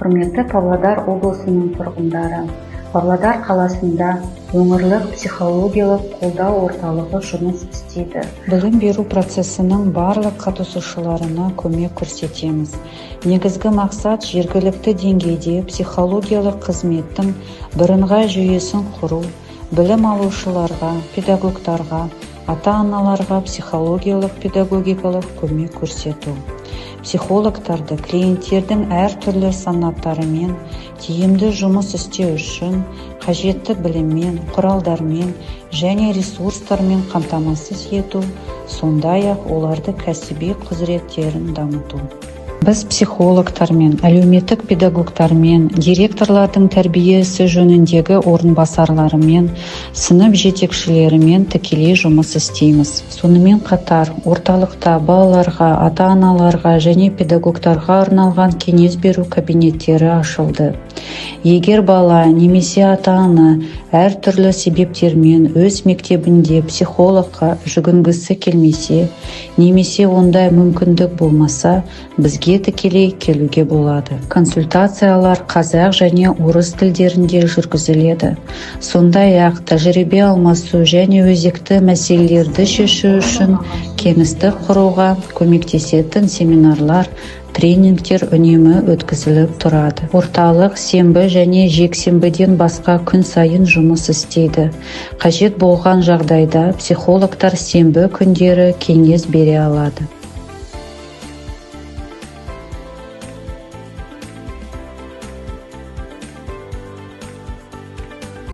Құрметті Павлодар облысының тұрғындары, Павлодар қаласында өңірлік психологиялық қолдау орталығы жұмыс істейді. Білім беру процесінің барлық қатысушыларына көмек көрсетеміз. Негізгі мақсат жергілікті деңгейде психологиялық қызметтің бірыңғай жүйесін құру, білім алушыларға, педагогтарға, ата-аналарға психологиялық педагогикалық көмек көрсету. Психологтарды клиенттердің әртүрлі санаттарымен тиімді жұмыс істеу үшін қажетті біліммен, құралдармен және ресурстармен қамтамасыз ету, сондай-ақ оларды кәсіби құзыреттерін дамыту. Біз психологтармен, әлеуметтік педагогтармен, директорлардың тәрбиесі жөніндегі орынбасарларымен, сынып жетекшілерімен тікелей жұмыс істейміз. Сонымен қатар, орталықта балаларға, ата-аналарға және педагогтарға арналған кеңес беру кабинеттері ашылды. Егер бала немесе ата-ана әртүрлі себептермен өз мектебінде психологқа жүгінгісі келмесе, немесе ондай мүмкіндік болмаса, бізге тікелей келуге болады. Консультациялар қазақ және орыс тілдерінде жүргізіледі. Сондай-ақ тәжірибе алмасу және өзекті мәселелерді шешу үшін кеңістік құруға көмектесетін семинарлар, тренингтер үнемі өткізіліп тұрады. Орталық сенбі және жексенбіден басқа күн сайын жұмыс істейді. Қажет болған жағдайда психологтар сенбі күндері кеңес бере алады.